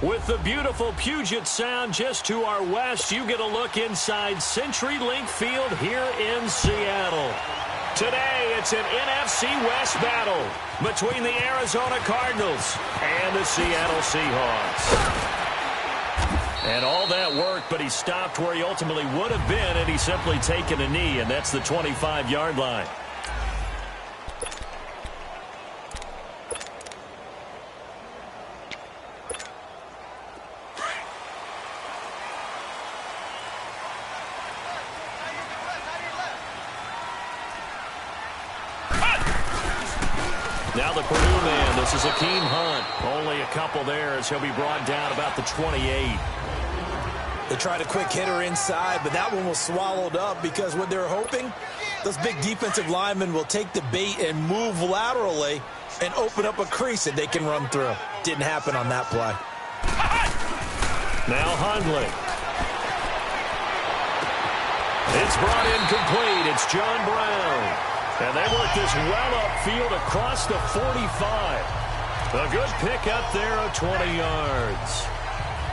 With the beautiful Puget Sound just to our west, you get a look inside CenturyLink Field here in Seattle. Today, it's an NFC West battle between the Arizona Cardinals and the Seattle Seahawks. And all that work, but he stopped where he ultimately would have been, and he's simply taken a knee, and that's the 25-yard line. Now the Purdue man, this is Akeem Hunt. Only a couple there as he'll be brought down about the 28. They tried a quick hitter inside, but that one was swallowed up because what they're hoping, those big defensive linemen will take the bait and move laterally and open up a crease that they can run through. Didn't happen on that play. Now Hundley. It's brought in complete. It's John Brown. And they work this well upfield across the 45. A good pickup there of 20 yards.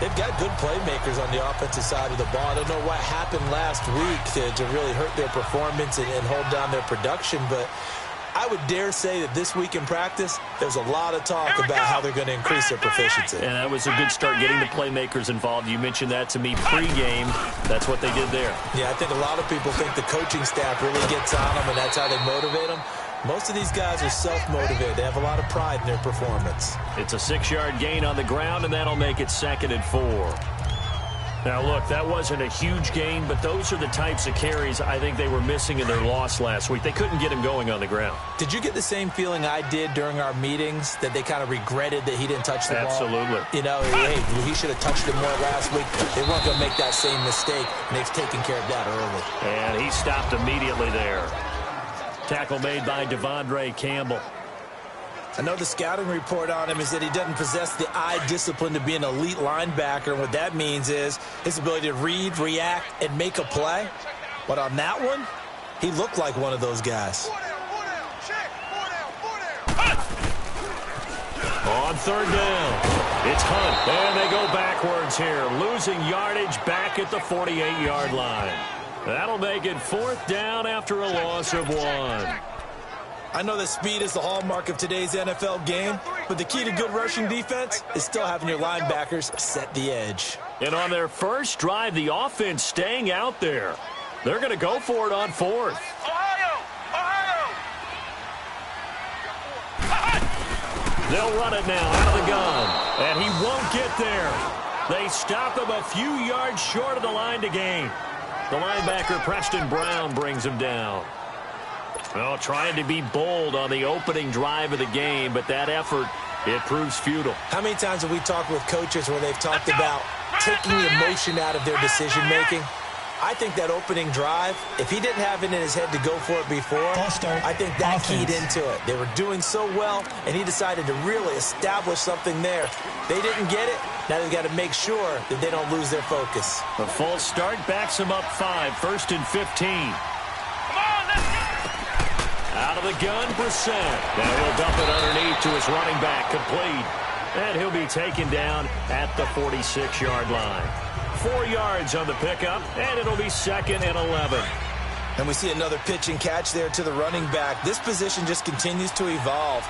They've got good playmakers on the offensive side of the ball. I don't know what happened last week to really hurt their performance and hold down their production, but I would dare say that this week in practice, there's a lot of talk about how they're going to increase their proficiency. And that was a good start getting the playmakers involved. You mentioned that to me pregame. That's what they did there. Yeah, I think a lot of people think the coaching staff really gets on them, and that's how they motivate them. Most of these guys are self-motivated. They have a lot of pride in their performance. It's a 6-yard gain on the ground, and that'll make it 2nd and 4. Now, look, that wasn't a huge gain, but those are the types of carries I think they were missing in their loss last week. They couldn't get him going on the ground. Did you get the same feeling I did during our meetings, that they kind of regretted that he didn't touch the ball? Absolutely. You know, hey, he should have touched it more last week. They weren't going to make that same mistake, and they've taken care of that early. And he stopped immediately there. Tackle made by Devondre Campbell. I know the scouting report on him is that he doesn't possess the eye discipline to be an elite linebacker. And what that means is his ability to read, react, and make a play. But on that one, he looked like one of those guys. On 3rd down, it's Hunt. And they go backwards here, losing yardage back at the 48-yard line. That'll make it 4th down after a loss of 1. I know that speed is the hallmark of today's NFL game, but the key to good rushing defense is still having your linebackers set the edge. And on their first drive, the offense staying out there. They're going to go for it on 4th. They'll run it now out of the gun, and he won't get there. They stop him a few yards short of the line to gain. The linebacker, Preston Brown, brings him down. Well, trying to be bold on the opening drive of the game, but that effort, it proves futile. How many times have we talked with coaches where they've talked about taking the emotion out of their decision-making? I think that opening drive, if he didn't have it in his head to go for it before, I think that keyed into it. They were doing so well, and he decided to really establish something there. They didn't get it. Now they've got to make sure that they don't lose their focus. A false start backs him up 5, 1st and 15. Out of the gun, Brissett. Now he'll dump it underneath to his running back, complete. And he'll be taken down at the 46-yard line. 4 yards on the pickup, and it'll be 2nd and 11. And we see another pitch and catch there to the running back. This position just continues to evolve.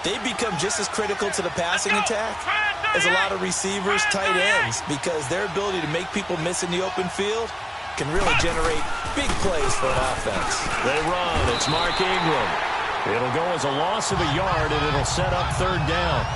They become just as critical to the passing attack as a lot of receivers, tight ends, because their ability to make people miss in the open field can really generate big plays for an offense. They run. It's Mark Ingram. It'll go as a loss of a yard, and it'll set up 3rd down.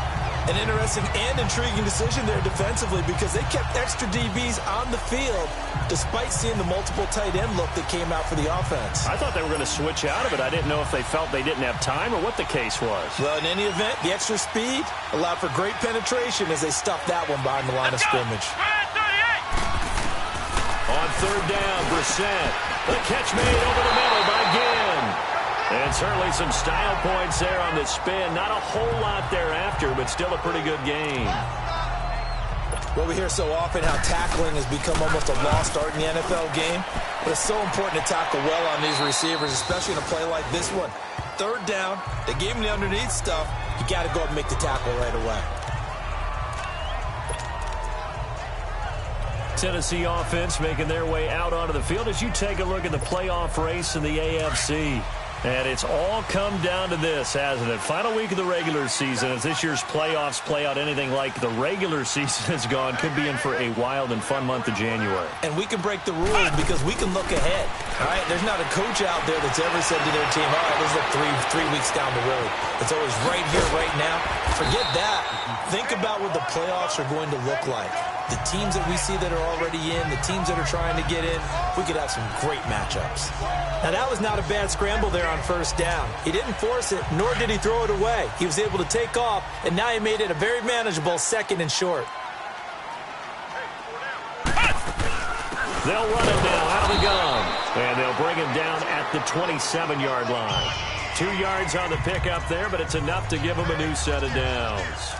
An interesting and intriguing decision there defensively because they kept extra DBs on the field despite seeing the multiple tight end look that came out for the offense. I thought they were going to switch out of it. I didn't know if they felt they didn't have time or what the case was. Well, in any event, the extra speed allowed for great penetration as they stuffed that one behind the line of scrimmage. On 3rd down, Brissett. The catch made over the middle by Ginn. And certainly some style points there on the spin. Not a whole lot thereafter, but still a pretty good game. Well, we hear so often how tackling has become almost a lost art in the NFL game. But it's so important to tackle well on these receivers, especially in a play like this one. 3rd down, they gave him the underneath stuff. You got to go up and make the tackle right away. Tennessee offense making their way out onto the field as you take a look at the playoff race in the AFC. And it's all come down to this, hasn't it? Final week of the regular season. As this year's playoffs play out anything like the regular season has gone, could be in for a wild and fun month of January. And we can break the rules because we can look ahead. All right, there's not a coach out there that's ever said to their team, all right, let's look three weeks down the road. It's always right here, right now. Forget that. Think about what the playoffs are going to look like. The teams that we see that are already in, the teams that are trying to get in, we could have some great matchups. Now, that was not a bad scramble there on first down. He didn't force it, nor did he throw it away. He was able to take off, and now he made it a very manageable 2nd and short. They'll run him now out of the gun, and they'll bring him down at the 27-yard line. 2 yards on the pickup there, but it's enough to give him a new set of downs.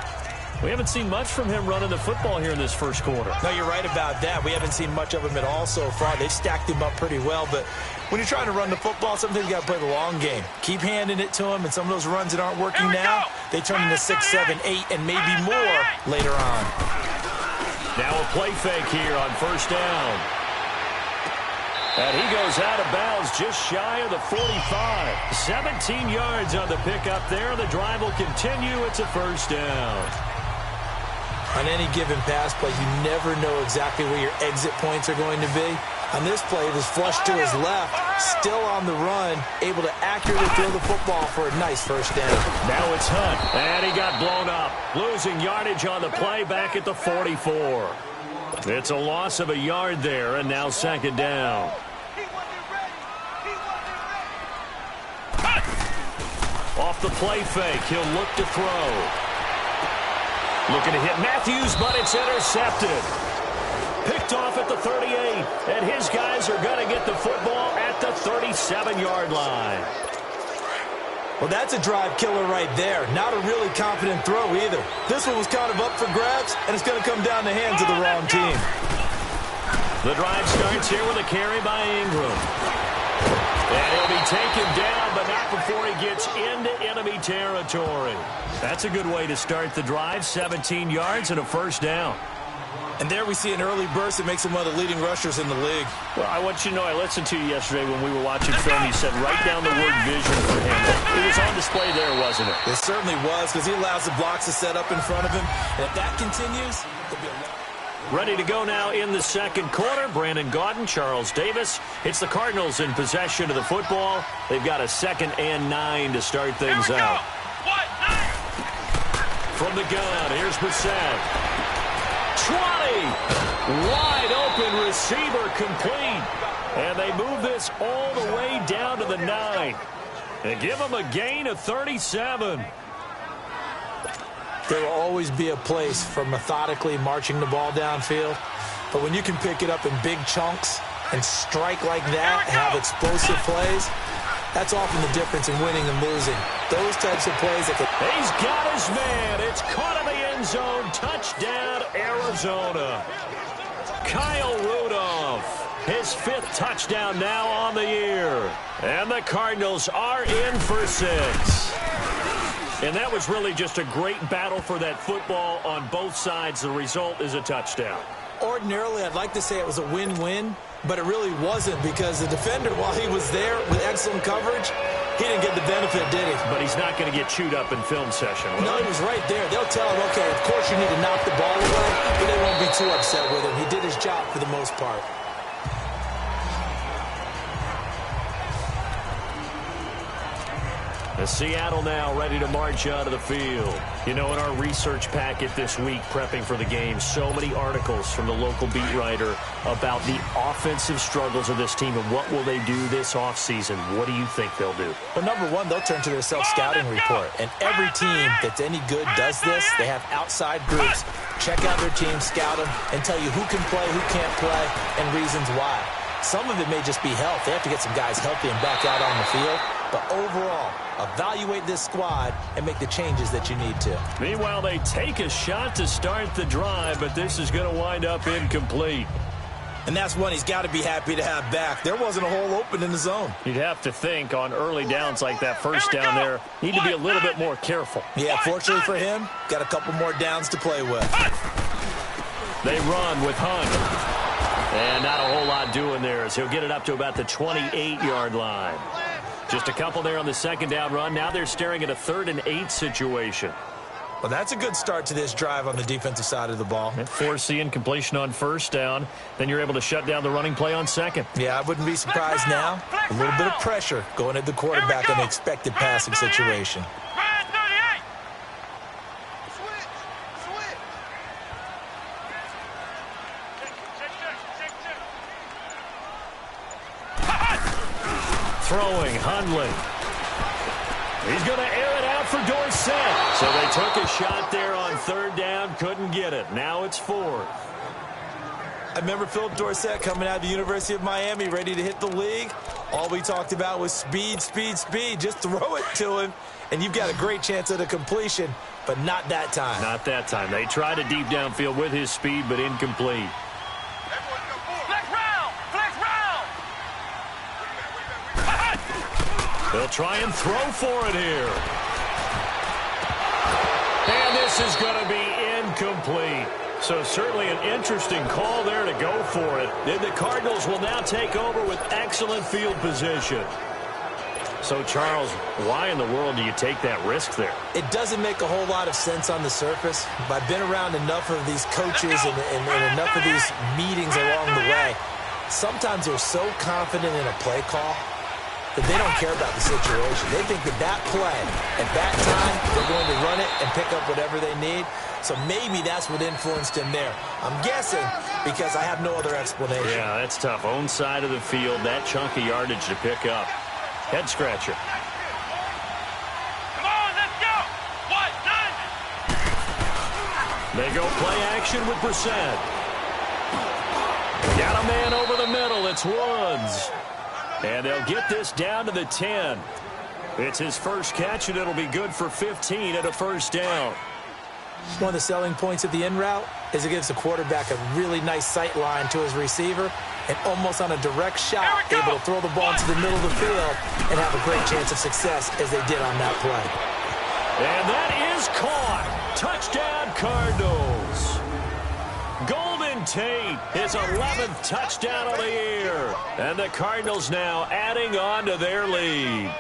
We haven't seen much from him running the football here in this first quarter. No, you're right about that. We haven't seen much of him at all so far. They've stacked him up pretty well, but when you're trying to run the football, sometimes you got to play the long game. Keep handing it to him, and some of those runs that aren't working now, they turn into 6, 7, 8, and maybe more later on. Now a play fake here on first down. And he goes out of bounds just shy of the 45. 17 yards on the pickup there. The drive will continue. It's a first down. On any given pass play, you never know exactly where your exit points are going to be. On this play, it was flushed to his left, still on the run, able to accurately throw the football for a nice first down. Now it's Hunt, and he got blown up. Losing yardage on the play back at the 44. It's a loss of a yard there, and now 2nd down. Off the play fake, he'll look to throw. Looking to hit Matthews, but it's intercepted. Picked off at the 38, and his guys are going to get the football at the 37-yard line. Well, that's a drive killer right there. Not a really confident throw either. This one was kind of up for grabs, and it's going to come down the hands of the wrong team. The drive starts here with a carry by Ingram. And he'll be taken down, but not before he gets into enemy territory. That's a good way to start the drive. 17 yards and a first down. And there we see an early burst that makes him one of the leading rushers in the league. Well, I want you to know, I listened to you yesterday when we were watching film. You said write down the word vision for him. It was on display there, wasn't it? It certainly was, because he allows the blocks to set up in front of him. And if that continues, it'll be a lot. Ready to go now in the second quarter. Brandon Gaudin, Charles Davis. It's the Cardinals in possession of the football. They've got a 2nd and 9 to start things out. From the gun, here's Brissett. 20! Wide open receiver complete. And they move this all the way down to the 9. And give them a gain of 37. There will always be a place for methodically marching the ball downfield. But when you can pick it up in big chunks and strike like that, have explosive plays, that's often the difference in winning and losing. Those types of plays that can... He's got his man. It's caught in the end zone. Touchdown, Arizona. Kyle Rudolph. His 5th touchdown now on the year. And the Cardinals are in for 6. And that was really just a great battle for that football on both sides. The result is a touchdown. Ordinarily, I'd like to say it was a win-win, but it really wasn't, because the defender, while he was there with excellent coverage, he didn't get the benefit, did he? But he's not going to get chewed up in film session. No, he was right there. They'll tell him, okay, of course you need to knock the ball away, but they won't be too upset with him. He did his job for the most part. Seattle now ready to march out of the field. You know, in our research packet this week, prepping for the game, so many articles from the local beat writer about the offensive struggles of this team and what will they do this offseason. What do you think they'll do? Well, number one, they'll turn to their self-scouting report. And every team that's any good does this. They have outside groups. Check out their team, scout them, and tell you who can play, who can't play, and reasons why. Some of it may just be health. They have to get some guys healthy and back out on the field. But overall, evaluate this squad and make the changes that you need to. Meanwhile, they take a shot to start the drive, but this is going to wind up incomplete. And that's one he's got to be happy to have back. There wasn't a hole open in the zone. You'd have to think on early downs like that first down there, need to be a little bit more careful. Yeah, fortunately for him, got a couple more downs to play with. They run with Hunt. And not a whole lot doing there as he'll get it up to about the 28-yard line. Just a couple there on the second down run. Now they're staring at a 3rd and 8 situation. Well, that's a good start to this drive on the defensive side of the ball. Forcing completion on first down. Then you're able to shut down the running play on second. Yeah, I wouldn't be surprised now. A little bit of pressure going at the quarterback in an expected passing situation. Throwing, Hundley. He's going to air it out for Dorsett. So they took a shot there on 3rd down, couldn't get it. Now it's 4th. I remember Philip Dorsett coming out of the University of Miami, ready to hit the league. All we talked about was speed, speed, speed. Just throw it to him, and you've got a great chance at a completion, but not that time. Not that time. They tried a deep downfield with his speed, but incomplete. They'll try and throw for it here. And this is going to be incomplete. So certainly an interesting call there to go for it. Then the Cardinals will now take over with excellent field position. So, Charles, why in the world do you take that risk there? It doesn't make a whole lot of sense on the surface, but I've been around enough of these coaches and enough of these meetings along the way. Sometimes they're so confident in a play call that they don't care about the situation. They think that play, at that time, they're going to run it and pick up whatever they need. So maybe that's what influenced him there. I'm guessing because I have no other explanation. Yeah, that's tough. Own side of the field, that chunk of yardage to pick up. Head scratcher. Come on, let's go! What? None! They go play action with Brissett. Got a man over the middle. It's Woods. And they'll get this down to the 10. It's his first catch, and it'll be good for 15 at a first down. One of the selling points of the in route is it gives the quarterback a really nice sight line to his receiver and almost on a direct shot able to throw the ball into the middle of the field and have a great chance of success as they did on that play. And that is caught. Touchdown, Cardinals. Golden Tate, his 11th touchdown of the year. And the Cardinals now adding on to their lead.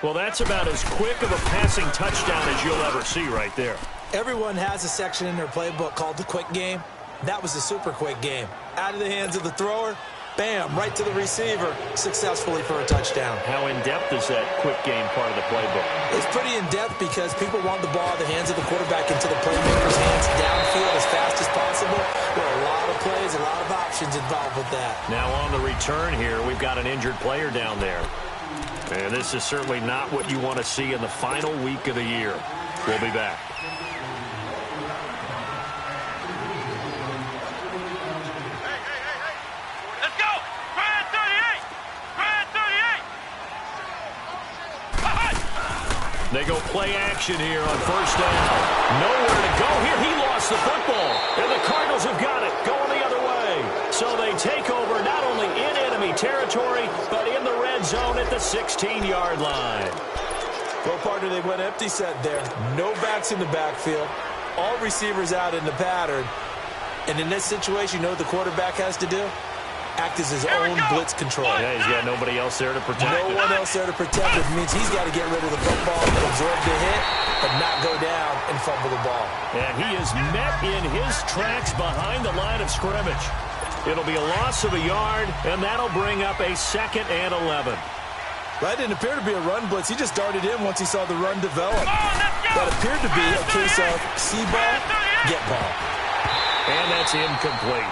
Well, that's about as quick of a passing touchdown as you'll ever see right there. Everyone has a section in their playbook called the quick game. That was the super quick game. Out of the hands of the thrower, bam, right to the receiver, successfully for a touchdown. How in-depth is that quick game part of the playbook? It's pretty in-depth because people want the ball out of the hands of the quarterback into the playmaker's hands downfield as fast as possible. There are a lot of plays, a lot of options involved with that. Now on the return here, we've got an injured player down there. And this is certainly not what you want to see in the final week of the year. We'll be back. Let's go! Brad 38! Brad 38! They go play action here on first down. Nowhere to go here. He lost the football. And the Cardinals have got it going the other way. So they take over not only in enemy territory, but in the red zone at the 16-yard line. Well, partner, they went empty set there. No backs in the backfield. All receivers out in the pattern. And in this situation, you know what the quarterback has to do? Act as his own blitz control. Yeah, he's got nobody else there to protect him. No one else there to protect him. It means he's got to get rid of the football and absorb the hit, but not go down and fumble the ball. And he is met in his tracks behind the line of scrimmage. It'll be a loss of a yard, and that'll bring up a 2nd and 11. That didn't appear to be a run blitz. He just darted in once he saw the run develop. That appeared to be a case of see ball, get ball. And that's incomplete.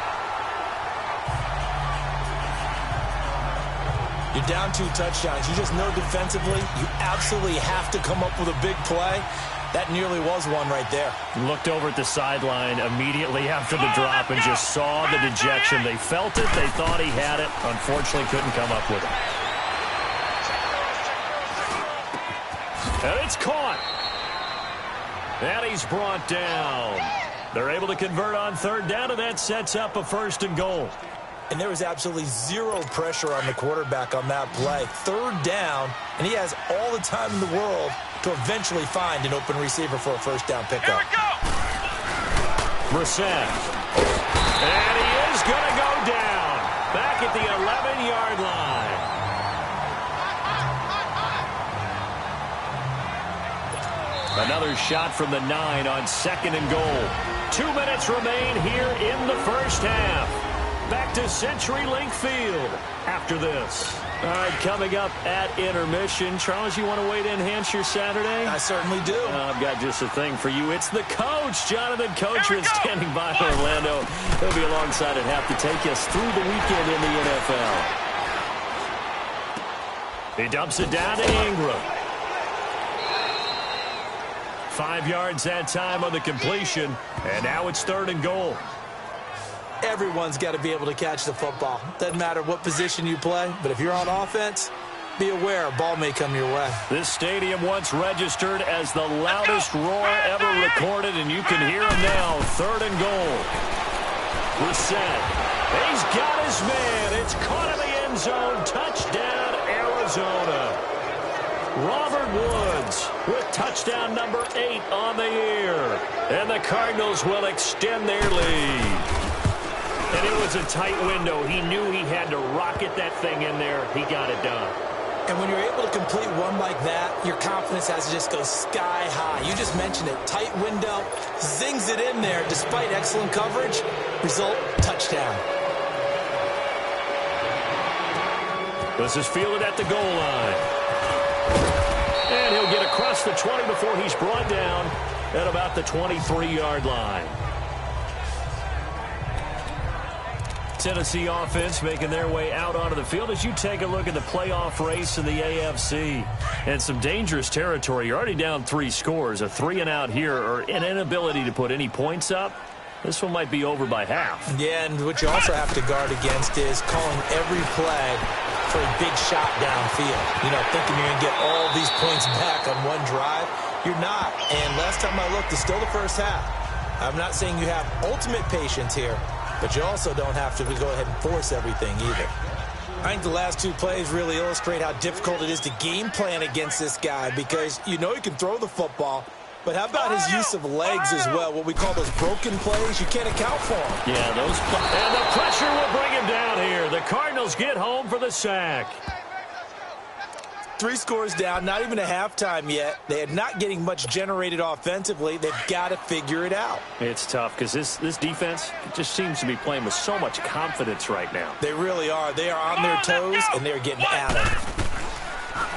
You're down 2 touchdowns. You just know defensively you absolutely have to come up with a big play. That nearly was one right there. Looked over at the sideline immediately after the drop and just saw the dejection. They felt it. They thought he had it. Unfortunately, couldn't come up with it. And it's caught. And he's brought down. They're able to convert on 3rd down, and that sets up a 1st and goal. And there was absolutely zero pressure on the quarterback on that play. 3rd down, and he has all the time in the world to eventually find an open receiver for a 1st down pickup. Brissett. And he is is going to go down back at the 11-yard line. Another shot from the 9 on 2nd and goal. 2 minutes remain here in the first half. Back to CenturyLink Field after this. All right, coming up at intermission. Charles, you want to wait to enhance your Saturday? I certainly do. I've got just a thing for you. It's the coach, Jonathan Coachman, standing by Orlando. He'll be alongside at half to take us through the weekend in the NFL. He dumps it down to Ingram. 5 yards that time on the completion, and now it's 3rd and goal. Everyone's got to be able to catch the football. Doesn't matter what position you play, but if you're on offense, be aware a ball may come your way. This stadium once registered as the loudest roar ever recorded, and you can hear him now. 3rd and goal. We're set. He's got his man. It's caught in the end zone. Touchdown, Arizona. Robert Woods with touchdown number 8 on the year. And the Cardinals will extend their lead. And it was a tight window. He knew he had to rocket that thing in there. He got it done. And when you're able to complete one like that, your confidence has to just go sky high. You just mentioned it. Tight window, zings it in there despite excellent coverage. Result, touchdown. This is fielded at the goal line. And he'll get across the 20 before he's brought down at about the 23-yard line. Tennessee offense making their way out onto the field as you take a look at the playoff race in the AFC. And some dangerous territory. You're already down 3 scores. A 3-and-out here or an inability to put any points up. This one might be over by half. Yeah, and what you also have to guard against is calling every play for a big shot downfield. You know, thinking you're going to get all these points back on one drive. You're not. And last time I looked, it's still the first half. I'm not saying you have ultimate patience here, but you also don't have to go ahead and force everything either. I think the last 2 plays really illustrate how difficult it is to game plan against this guy because you know he can throw the football, but how about his use of legs as well, what we call those broken plays? You can't account for them. Yeah, those. And the pressure will bring him down here. The Cardinals get home for the sack. 3 scores down, not even a halftime yet. They are not getting much generated offensively. They've got to figure it out. It's tough because this defense just seems to be playing with so much confidence right now. They really are. They are on their toes, and they're getting at it.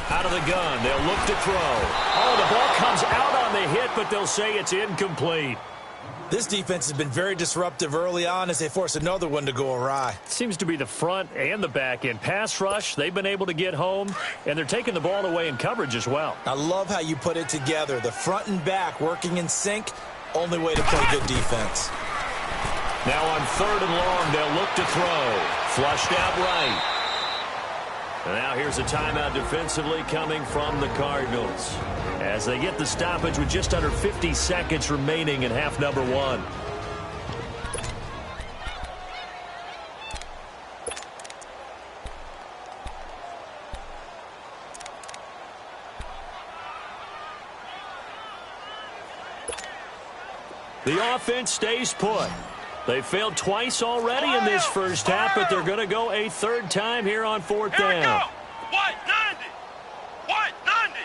Out of the gun, they'll look to throw. Oh, the ball comes out on the hit, but they'll say it's incomplete. This defense has been very disruptive early on as they force another one to go awry. Seems to be the front and the back end. Pass rush, they've been able to get home, and they're taking the ball away in coverage as well. I love how you put it together. The front and back working in sync, only way to play good defense. Now on 3rd and long, they'll look to throw. Flushed out right. And now here's a timeout defensively coming from the Cardinals as they get the stoppage with just under 50 seconds remaining in half number 1. The offense stays put. They failed twice already in this first half, but they're going to go a 3rd time here on 4th down. Here we go. White 90. White 90.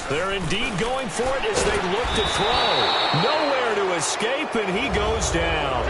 They're indeed going for it as they look to throw. Nowhere to escape, and he goes down.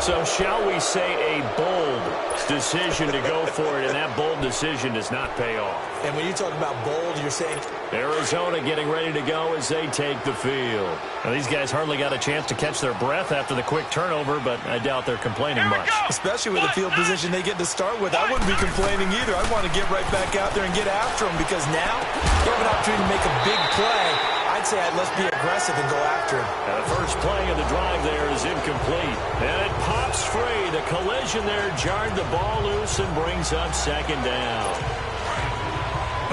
So shall we say a bold decision to go for it, and that bold decision does not pay off. And when you talk about bold, you're saying Arizona getting ready to go as they take the field. Now, these guys hardly got a chance to catch their breath after the quick turnover, but I doubt they're complaining much. Especially with the field position they get to start with. I wouldn't be complaining either. I'd want to get right back out there and get after them because now you have an opportunity to make a big play. I'd say let's be aggressive and go after him. And the first play of the drive there is incomplete. And it pops free. The collision there jarred the ball loose and brings up 2nd down.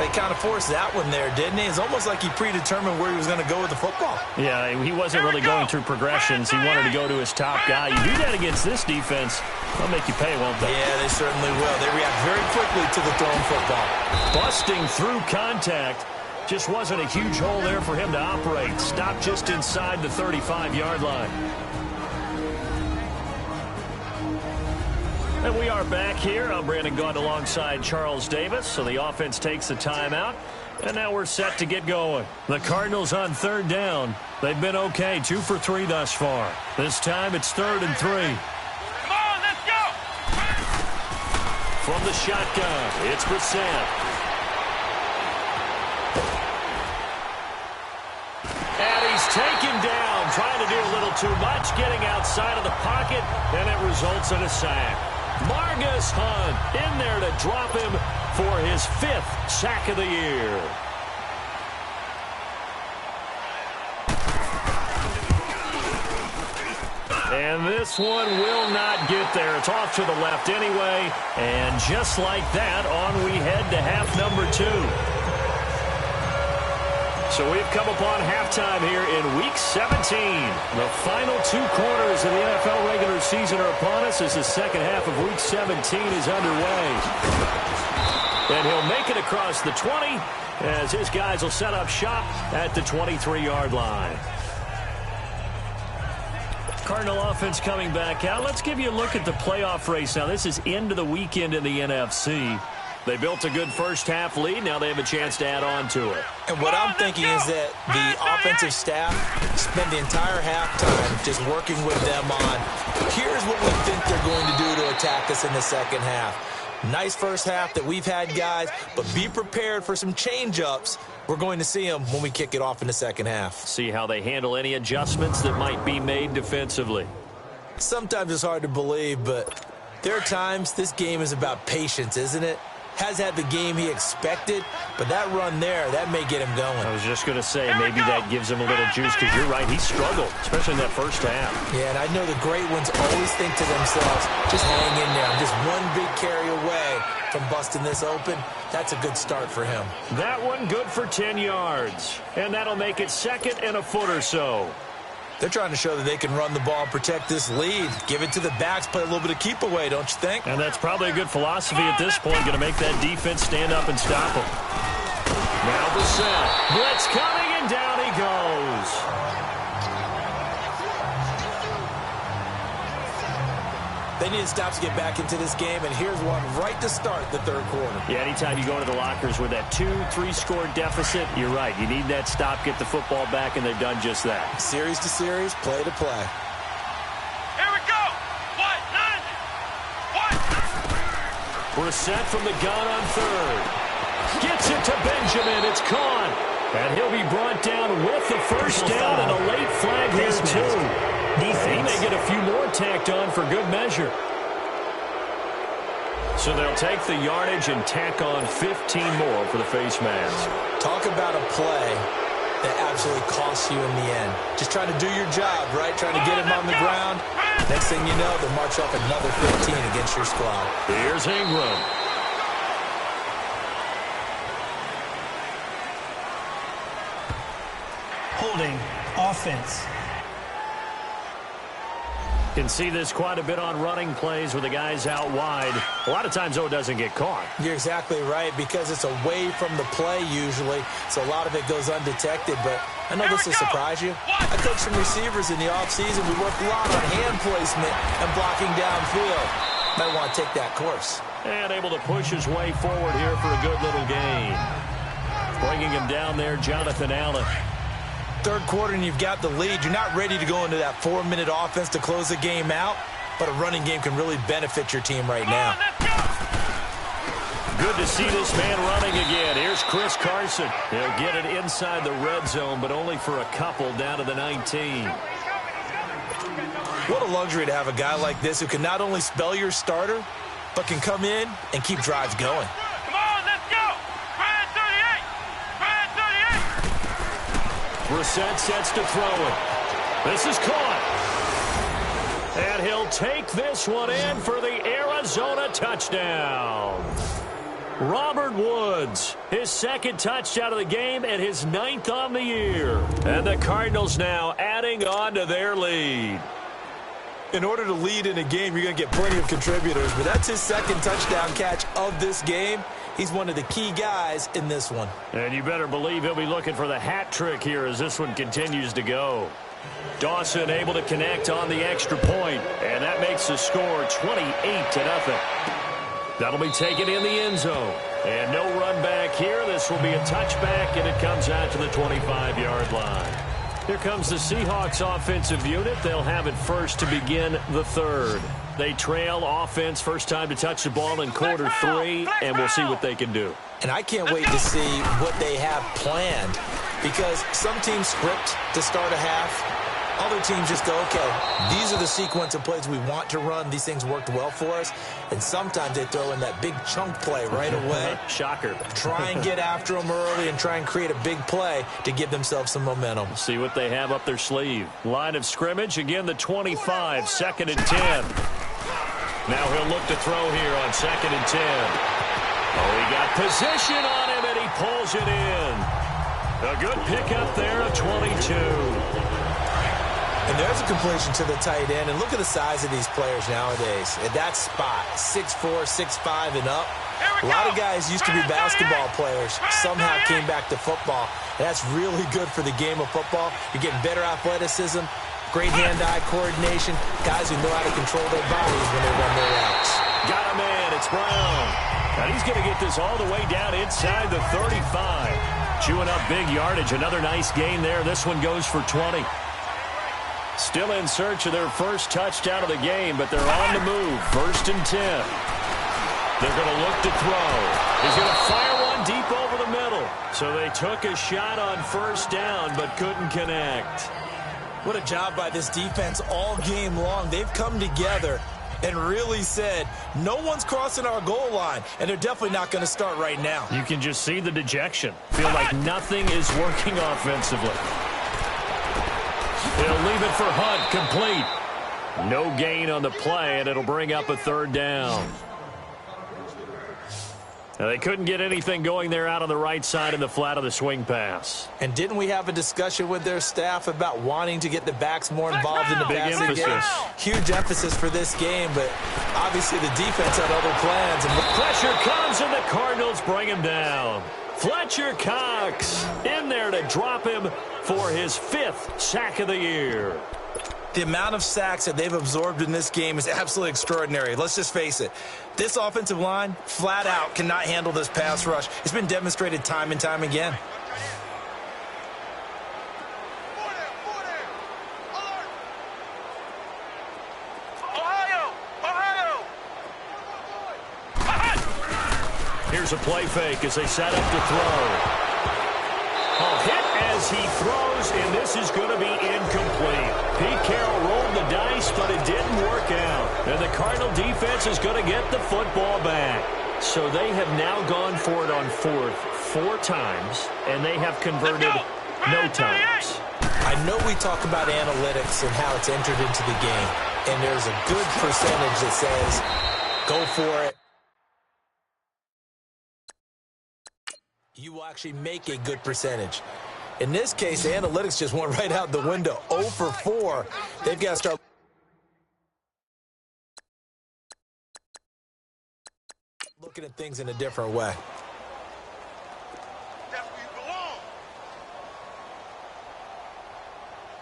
He kind of forced that one there, didn't he? It's almost like he predetermined where he was going to go with the football. Yeah, he wasn't really going through progressions. He wanted to go to his top guy. You do that against this defense, they'll make you pay, won't they? Yeah, they certainly will. They react very quickly to the thrown football. Busting through contact. Just wasn't a huge hole there for him to operate. Stopped just inside the 35-yard line. And we are back here. I'm Brandon Gaudin alongside Charles Davis. So the offense takes the timeout. And now we're set to get going. The Cardinals on third down. They've been okay, 2 for 3 thus far. This time it's 3rd and 3. Come on, let's go! From the shotgun, it's Brissett. And he's taken down, trying to do a little too much, getting outside of the pocket, and it results in a sack. Margus Hunt in there to drop him for his 5th sack of the year. And this one will not get there. It's off to the left anyway. And just like that, on we head to half number 2. So we've come upon halftime here in Week 17. The final 2 quarters of the NFL regular season are upon us as the second half of Week 17 is underway. And he'll make it across the 20 as his guys will set up shop at the 23-yard line. Cardinal offense coming back out. Let's give you a look at the playoff race. Now, this is into the weekend in the NFC. They built a good first-half lead. Now they have a chance to add on to it. And what I'm thinking is that the offensive staff spend the entire halftime just working with them on, here's what we think they're going to do to attack us in the second half. Nice first half that we've had, guys, but be prepared for some change-ups. We're going to see them when we kick it off in the second half. See how they handle any adjustments that might be made defensively. Sometimes it's hard to believe, but there are times this game is about patience, isn't it? Has had the game he expected, but that run there, that may get him going. I was just going to say, maybe that gives him a little juice, because you're right, he struggled, especially in that first half. Yeah, and I know the great ones always think to themselves, just hang in there. I'm just one big carry away from busting this open. That's a good start for him. That one good for 10 yards, and that'll make it 2nd and a foot or so. They're trying to show that they can run the ball and protect this lead. Give it to the backs, play a little bit of keep away, don't you think? And that's probably a good philosophy at this point, going to make that defense stand up and stop them. Now Brissett. Blitz coming, and down he goes. They need to stop to get back into this game, and here's one right to start the third quarter. Yeah, anytime you go to the lockers with that 2-3 score deficit, you're right. You need that stop, get the football back, and they've done just that. Series to series, play to play. Here we go! What? None! What? Brissett from the gun on 3rd. Gets it to Benjamin. It's caught. And he'll be brought down with the first down and a late flag here, too. He may get a few more tacked on for good measure. So they'll take the yardage and tack on 15 more for the face mask. Talk about a play that absolutely costs you in the end. Just trying to do your job, right? Trying to get him on the ground. Next thing you know, they'll march off another 15 against your squad. Here's Ingram. Holding offense. Can see this quite a bit on running plays with the guys out wide. A lot of times, though, it doesn't get caught. You're exactly right, because it's away from the play usually, so a lot of it goes undetected. But I know this will surprise you. I coached some receivers in the offseason. We worked a lot on hand placement and blocking downfield. Might want to take that course. And able to push his way forward here for a good little gain. Bringing him down there, Jonathan Allen. Third quarter and you've got the lead. You're not ready to go into that 4-minute offense to close the game out, but a running game can really benefit your team right now. Good to see this man running again. Here's Chris Carson. He'll get it inside the red zone, but only for a couple down to the 19. What a luxury to have a guy like this who can not only spell your starter, but can come in and keep drives going. Brissett sets to throw it. This is caught. And he'll take this one in for the Arizona touchdown. Robert Woods, his 2nd touchdown of the game and his 9th on the year. And the Cardinals now adding on to their lead. In order to lead in a game, you're going to get plenty of contributors, but that's his 2nd touchdown catch of this game. He's one of the key guys in this one. And you better believe he'll be looking for the hat trick here as this one continues to go. Dawson able to connect on the extra point, and that makes the score 28-0. That'll be taken in the end zone. And no run back here. This will be a touchback, and it comes out to the 25-yard line. Here comes the Seahawks offensive unit. They'll have it first to begin the third. They trail offense first time to touch the ball in quarter 3, and we'll see what they can do. And I can't wait to see what they have planned, because some teams script to start a half. Other teams just go, okay, these are the sequence of plays we want to run. These things worked well for us. And sometimes they throw in that big chunk play right away. Shocker. Try and get after them early and try and create a big play to give themselves some momentum. See what they have up their sleeve. Line of scrimmage, again, the 25, 2nd and 10. Now he'll look to throw here on 2nd and 10. Oh, he got position on him, and he pulls it in. A good pickup there of 22. And there's a completion to the tight end. And look at the size of these players nowadays. At that spot, 6'4", 6'5", and up. A lot of guys used to be basketball players. Somehow came back to football. And that's really good for the game of football. You're getting better athleticism, great hand-eye coordination, guys who know how to control their bodies when they run their routes. Got a man. It's Brown. And he's going to get this all the way down inside the 35. Chewing up big yardage. Another nice gain there. This one goes for 20. Still in search of their first touchdown of the game, but they're on the move. 1st and 10. They're going to look to throw. He's going to fire one deep over the middle. So they took a shot on 1st down, but couldn't connect. What a job by this defense all game long. They've come together and really said, no one's crossing our goal line, and they're definitely not going to start right now. You can just see the dejection. Feel like nothing is working offensively. They'll leave it for Hunt, complete. No gain on the play, and it'll bring up a 3rd down. Now, they couldn't get anything going there out on the right side in the flat of the swing pass. And didn't we have a discussion with their staff about wanting to get the backs more involved in the passing game? Huge emphasis for this game, but obviously the defense had other plans. And pressure comes, and the Cardinals bring him down. Fletcher Cox in there to drop him for his 5th sack of the year. The amount of sacks that they've absorbed in this game is absolutely extraordinary. Let's just face it. This offensive line, flat out, cannot handle this pass rush. It's been demonstrated time and time again. Here's a play fake as they set up to throw. Hit as he throws, and this is going to be incomplete. Pete Carroll rolled the dice, but it didn't work out. And the Cardinal defense is going to get the football back. So they have now gone for it on 4th 4 times, and they have converted no times. I know we talk about analytics and how it's entered into the game, and there's a good percentage that says, go for it. You will actually make a good percentage. In this case, the analytics just went right out the window. 0 for 4. They've got to start looking at things in a different way.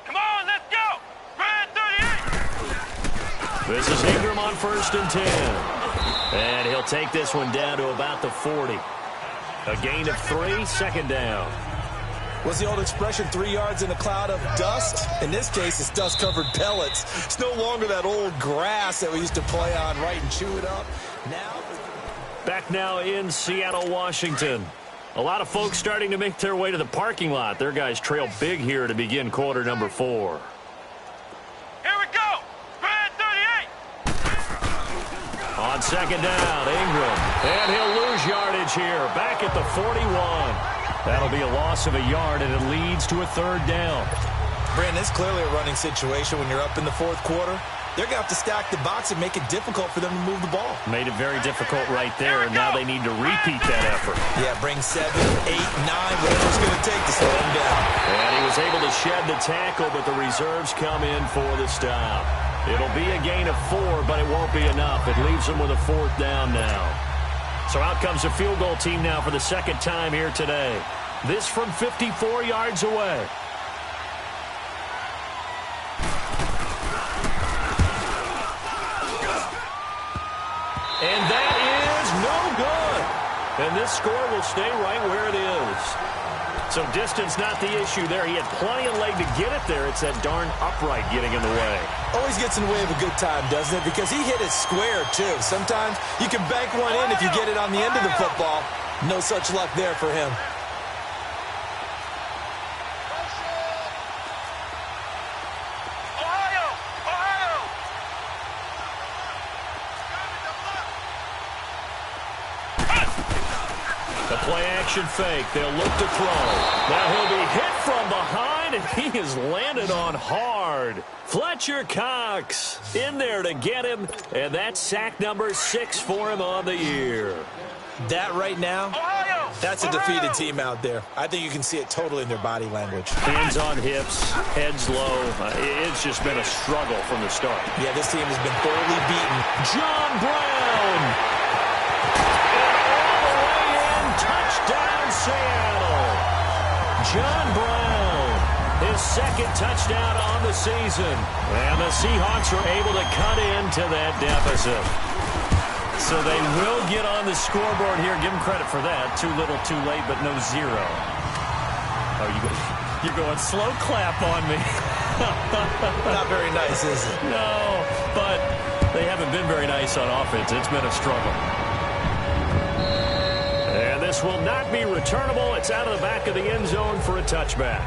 Come on, let's go! Red 38! This is Ingram on 1st and 10. And he'll take this one down to about the 40. A gain of 3, 2nd down. What's the old expression, 3 yards in a cloud of dust? In this case, it's dust-covered pellets. It's no longer that old grass that we used to play on, right, and chew it up. Back now in Seattle, Washington. A lot of folks starting to make their way to the parking lot. Their guys trail big here to begin quarter number 4. Here we go! Red 38! On 2nd down, Ingram. And he'll lose yardage here. Back at the 41. That'll be a loss of a yard, and it leads to a 3rd down. Brandon, it's clearly a running situation when you're up in the 4th quarter. They're going to have to stack the box and make it difficult for them to move the ball. Made it very difficult right there, and now they need to repeat that effort. Yeah, bring 7, 8, 9, whatever it's going to take to slow him down. And he was able to shed the tackle, but the reserves come in for the stop. It'll be a gain of 4, but it won't be enough. It leaves them with a 4th down now. So out comes the field goal team now for the 2nd time here today. This from 54 yards away. And that is no good. And this score will stay right where it is. So distance not the issue there. He had plenty of leg to get it there. It's that darn upright getting in the way. Always gets in the way of a good time, doesn't it? Because he hit it square, too. Sometimes you can bank one in if you get it on the end of the football. No such luck there for him. Play-action fake. They'll look to throw. Now he'll be hit from behind, and he has landed on hard. Fletcher Cox in there to get him, and that's sack number 6 for him on the year. That right now, that's a defeated team out there. I think you can see it totally in their body language. Hands on hips, heads low. It's just been a struggle from the start. Yeah, this team has been thoroughly beaten. John Brown. Touchdown, Seattle. John Brown, his second touchdown on the season. And the Seahawks are able to cut into that deficit. So they will get on the scoreboard here. Give them credit for that. Too little, too late, but no zero. Oh, you're going slow clap on me. Not very nice, is it? No, but they haven't been very nice on offense. It's been a struggle. And this will not be returnable. It's out of the back of the end zone for a touchback.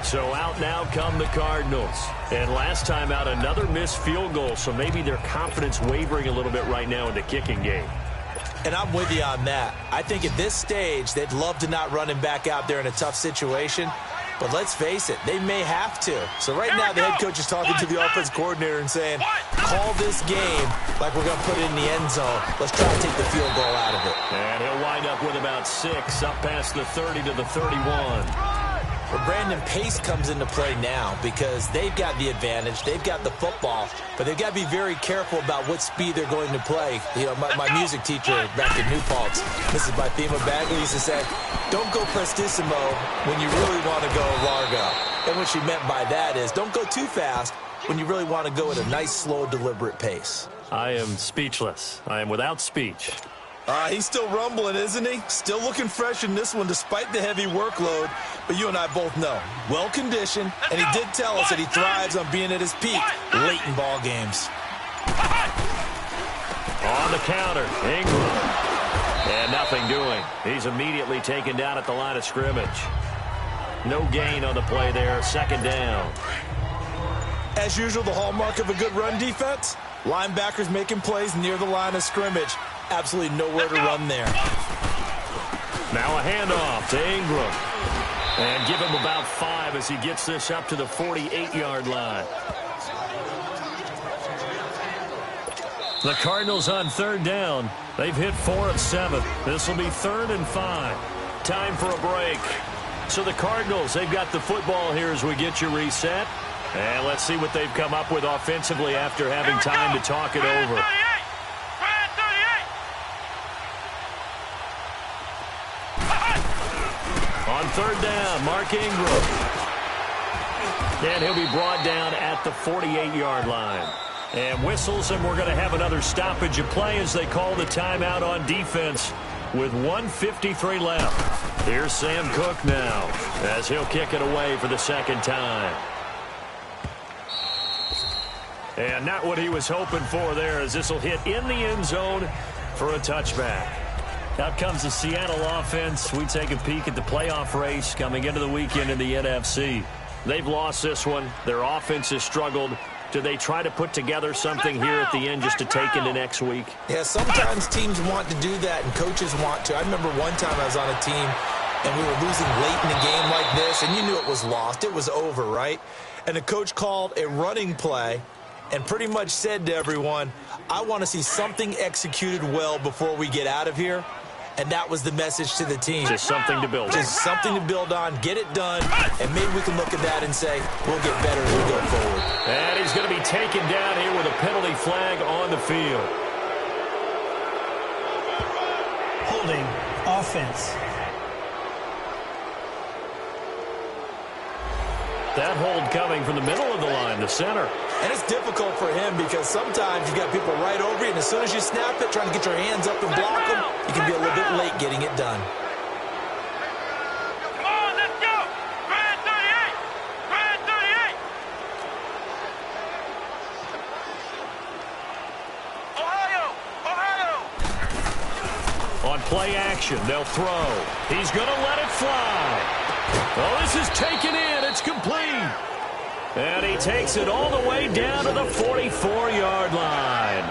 So out now come the Cardinals. And last time out, another missed field goal. So maybe their confidence wavering a little bit right now in the kicking game. And I'm with you on that. I think at this stage, they'd love to not run him back out there in a tough situation. But let's face it, they may have to. So right now, the head coach is talking to the offense coordinator and saying, call this game like we're going to put it in the end zone. Let's try to take the field goal out of it. And he'll wind up with about 6 up past the 30 to the 31. But Brandon, pace comes into play now because they've got the advantage. They've got the football, but they've got to be very careful about what speed they're going to play. You know, my music teacher back in New Paltz, Mrs. Bythema Bagley, used to say, don't go prestissimo when you really want to go largo. And what she meant by that is don't go too fast when you really want to go at a nice, slow, deliberate pace. I am speechless. I am without speech. He's still rumbling, isn't he? Still looking fresh in this one despite the heavy workload. But you and I both know, well-conditioned, and he did tell us that he thrives on being at his peak late in ball games. On the counter, Ingram. And nothing doing. He's immediately taken down at the line of scrimmage. No gain on the play there. Second down. As usual, the hallmark of a good run defense, linebackers making plays near the line of scrimmage. Absolutely nowhere to run there. Now a handoff to Ingram. And give him about 5 as he gets this up to the 48-yard line. The Cardinals on third down. They've hit 4 of 7. This will be 3rd and 5. Time for a break. So the Cardinals, they've got the football here as we get you reset. And let's see what they've come up with offensively after having time to talk it over. On third down, Mark Ingram. And he'll be brought down at the 48-yard line. And whistles, and we're going to have another stoppage of play as they call the timeout on defense with 1:53 left. Here's Sam Cook now as he'll kick it away for the second time. And not what he was hoping for there as this will hit in the end zone for a touchback. Out comes the Seattle offense. We take a peek at the playoff race coming into the weekend in the NFC. They've lost this one. Their offense has struggled. Do they try to put together something here at the end just to take into next week? Yeah, sometimes teams want to do that and coaches want to. I remember one time I was on a team and we were losing late in a game like this, and you knew it was lost. It was over, right? And the coach called a running play and pretty much said to everyone, I want to see something executed well before we get out of here. And that was the message to the team. Just something to build on. Just something to build on, get it done, and maybe we can look at that and say, we'll get better as we go forward. And he's going to be taken down here with a penalty flag on the field. Holding offense. That hold coming from the middle of the line, the center. And it's difficult for him because sometimes you got people right over you, and as soon as you snap it, trying to get your hands up and block them, you can be a little bit late getting it done. Come on, let's go! Red 38! Red 38! Ohio! Ohio! On play action, they'll throw. He's going to let it fly. Oh, this is taken in. It's complete. And he takes it all the way down to the 44-yard line.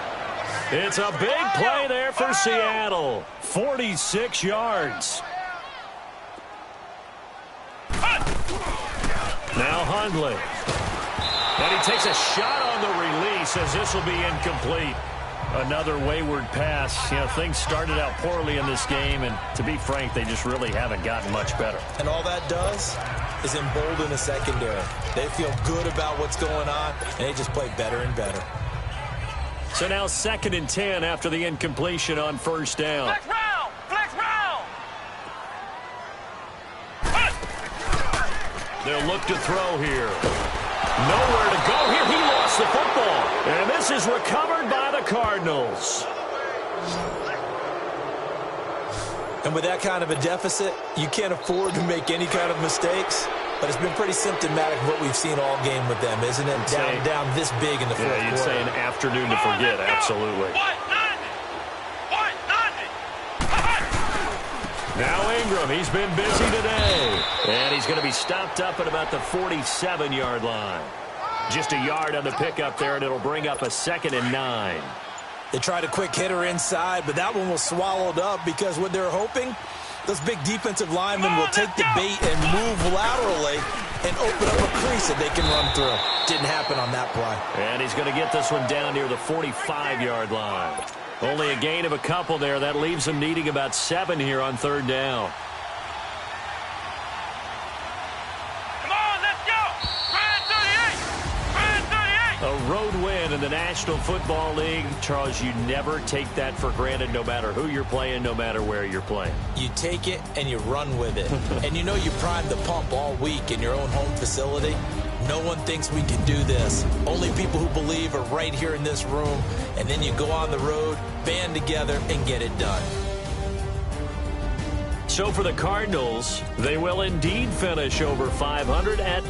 It's a big play there for Seattle. 46 yards. Now Hundley. And he takes a shot on the release as this will be incomplete. Another wayward pass. You know, things started out poorly in this game, and to be frank, they just really haven't gotten much better. And all that does is embolden the secondary. They feel good about what's going on, and they just play better and better. So now 2nd and 10 after the incompletion on first down. Flex round! Flex round! They'll look to throw here. Nowhere to go here. He lost the football. And this is recovered by the Cardinals. And with that kind of a deficit, you can't afford to make any kind of mistakes. But it's been pretty symptomatic of what we've seen all game with them, isn't it? Down this big in the fourth quarter. Yeah, you'd say an afternoon to forget. Absolutely. Now Ingram, he's been busy today. And he's going to be stopped up at about the 47-yard line. Just a yard on the pickup there, and it'll bring up a 2nd and 9. They tried a quick hitter inside, but that one was swallowed up because what they're hoping, those big defensive linemen will take the bait and move laterally and open up a crease that they can run through. Didn't happen on that play. And he's going to get this one down near the 45-yard line. Only a gain of a couple there. That leaves him needing about 7 here on 3rd down. Come on, let's go! Red 38! Red 38! A road win in the National Football League. Charles, you never take that for granted no matter who you're playing, no matter where you're playing. You take it and you run with it. And you know you primed the pump all week in your own home facility. No one thinks we can do this. Only people who believe are right here in this room. And then you go on the road, band together, and get it done. So for the Cardinals, they will indeed finish over 500 at